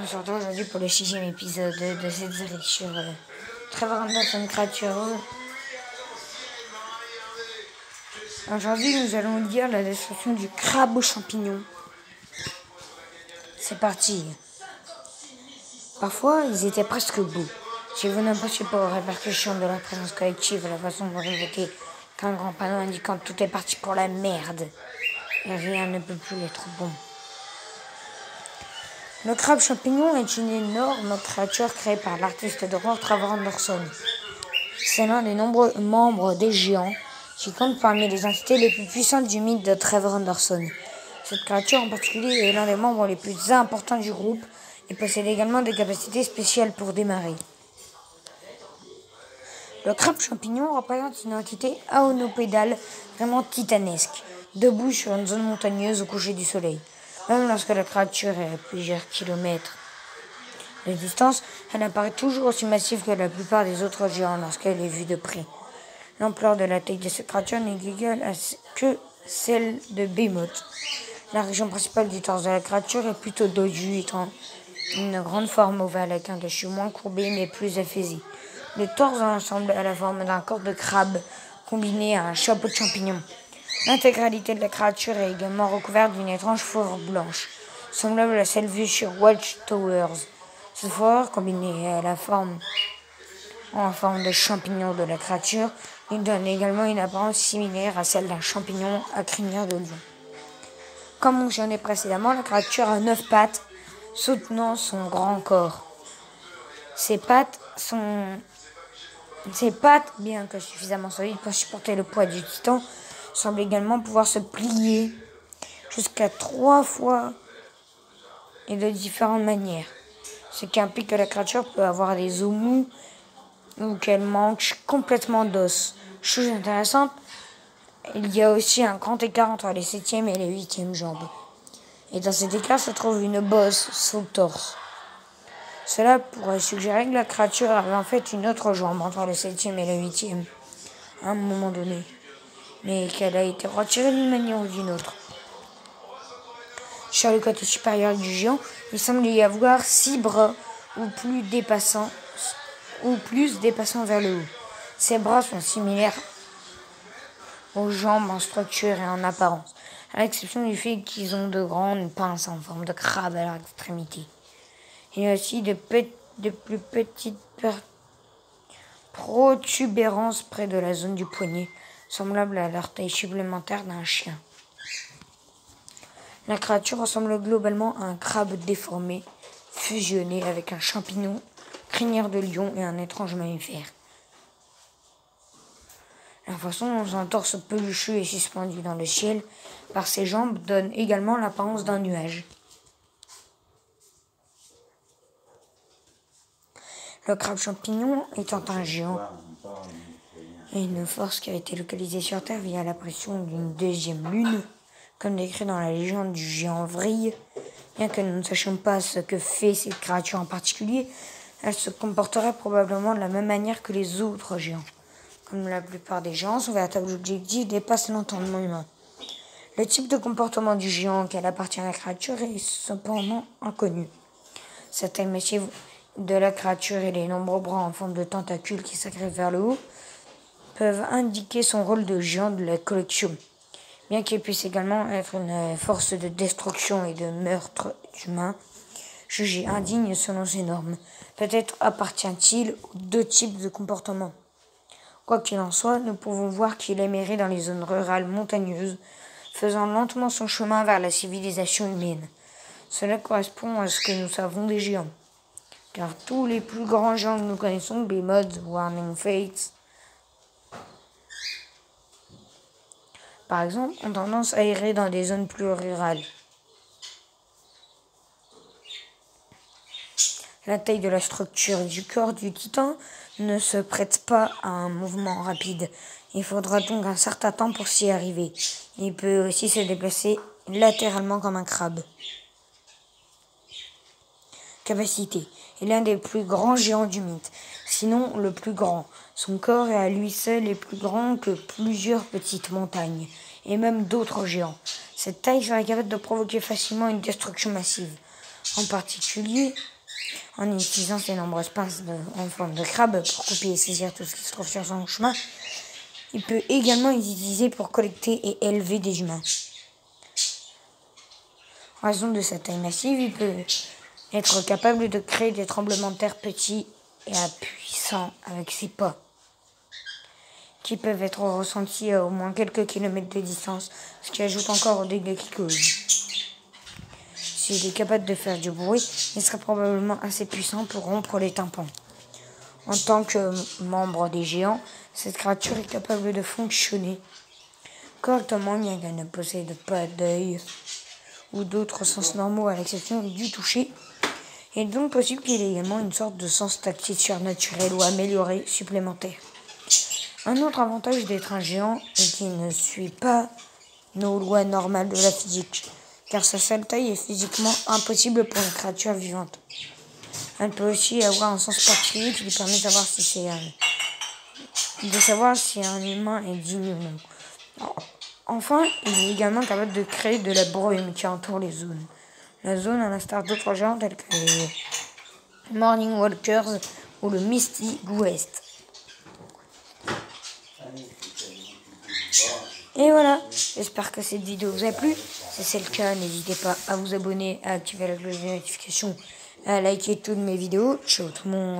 On se retrouve aujourd'hui pour le 6e épisode de cette série sur Trevor Anderson Creatures. Aujourd'hui, nous allons lire la description du crabe aux champignons. C'est parti. Parfois, ils étaient presque beaux. J'ai vu n'importe pas aux répercussions de la présence collective, la façon dont ils étaient qu'un grand panneau indiquant que tout est parti pour la merde. Et rien ne peut plus être bon. Le crabe champignon est une énorme créature créée par l'artiste d'horreur Trevor Anderson. C'est l'un des nombreux membres des géants qui compte parmi les entités les plus puissantes du mythe de Trevor Anderson. Cette créature en particulier est l'un des membres les plus importants du groupe et possède également des capacités spéciales pour démarrer. Le crabe champignon représente une entité aonopédale vraiment titanesque, debout sur une zone montagneuse au coucher du soleil. Même lorsque la créature est à plusieurs kilomètres de distance, elle apparaît toujours aussi massive que la plupart des autres géants lorsqu'elle est vue de près. L'ampleur de la taille de cette créature n'est égale que celle de Behemoth. La région principale du torse de la créature est plutôt dodue, étant une grande forme ovale avec un dessus moins courbé mais plus affaissé. Le torse dans l'ensemble a la forme d'un corps de crabe combiné à un chapeau de champignon. L'intégralité de la créature est également recouverte d'une étrange fourrure blanche, semblable à celle vue sur Watchtowers. Cette fourrure, combinée à la forme de champignon de la créature, lui donne également une apparence similaire à celle d'un champignon à crinière de lion. Comme mentionné précédemment, la créature a 9 pattes soutenant son grand corps. Ses pattes, bien que suffisamment solides pour supporter le poids du titan, semblent également pouvoir se plier jusqu'à 3 fois et de différentes manières, ce qui implique que la créature peut avoir des os mous ou qu'elle manque complètement d'os. Chose intéressante, il y a aussi un grand écart entre les 7e et les 8e jambes. Et dans cet écart se trouve une bosse sous le torse. Cela pourrait suggérer que la créature avait en fait une autre jambe entre le 7e et le 8e à un moment donné, mais qu'elle a été retirée d'une manière ou d'une autre. Sur le côté supérieur du géant, il semble y avoir 6 bras ou plus dépassant vers le haut. Ces bras sont similaires aux jambes en structure et en apparence, à l'exception du fait qu'ils ont de grandes pinces en forme de crabe à leur extrémité. Il y a aussi de plus petites protubérances près de la zone du poignet, semblables à leur taille supplémentaire d'un chien. La créature ressemble globalement à un crabe déformé, fusionné avec un champignon, crinière de lion et un étrange mammifère. La façon dont son torse pelucheux est suspendu dans le ciel par ses jambes donne également l'apparence d'un nuage. Le crabe champignon étant un géant et une force qui a été localisée sur Terre via l'apparition d'une deuxième lune, comme décrit dans la légende du géant vrille. Bien que nous ne sachions pas ce que fait cette créature en particulier, elle se comporterait probablement de la même manière que les autres géants. Comme la plupart des géants, son véritable objectif dépasse l'entendement humain. Le type de comportement du géant auquel appartient la créature est cependant inconnu. Sa taille massive de la créature et les nombreux bras en forme de tentacules qui s'agrèvent vers le haut peuvent indiquer son rôle de géant de la collection, bien qu'il puisse également être une force de destruction et de meurtre d'humains, jugé indigne selon ses normes. Peut-être appartient-il aux 2 types de comportements. Quoi qu'il en soit, nous pouvons voir qu'il émerge dans les zones rurales montagneuses, faisant lentement son chemin vers la civilisation humaine. Cela correspond à ce que nous savons des géants, car tous les plus grands géants que nous connaissons, Behemoth, Warning Fates, par exemple, ont tendance à errer dans des zones plus rurales. La taille de la structure du corps du titan ne se prête pas à un mouvement rapide. Il faudra donc un certain temps pour s'y arriver. Il peut aussi se déplacer latéralement comme un crabe. Capacité. Il est l'un des plus grands géants du mythe, sinon le plus grand. Son corps est à lui seul est plus grand que plusieurs petites montagnes, et même d'autres géants. Cette taille serait capable de provoquer facilement une destruction massive. en particulier en utilisant ses nombreuses pinces en forme de crabe pour couper et saisir tout ce qui se trouve sur son chemin. Il peut également être utilisé pour collecter et élever des humains. En raison de sa taille massive, il peut être capable de créer des tremblements de terre petits et puissants avec ses pas, qui peuvent être ressentis à au moins quelques kilomètres de distance, ce qui ajoute encore aux dégâts qu'il cause. S'il est capable de faire du bruit, il sera probablement assez puissant pour rompre les tympans. En tant que membre des géants, cette créature est capable de fonctionner correctement, bien qu'elle ne possède pas d'œil ou d'autres sens normaux à l'exception du toucher. Il est donc possible qu'il ait également une sorte de sens tactile surnaturel ou amélioré supplémentaire. Un autre avantage d'être un géant est qu'il ne suit pas nos lois normales de la physique, car sa seule taille est physiquement impossible pour une créature vivante. Elle peut aussi avoir un sens particulier qui lui permet de savoir si un humain est digne ou non. Enfin, il est également capable de créer de la brume qui entoure les zones. La zone, à l'instar d'autres géants tels que les Morning Walkers ou le Misty West. Et voilà, j'espère que cette vidéo vous a plu. Si c'est le cas, n'hésitez pas à vous abonner, à activer la cloche de notification, à liker toutes mes vidéos. Ciao tout le monde.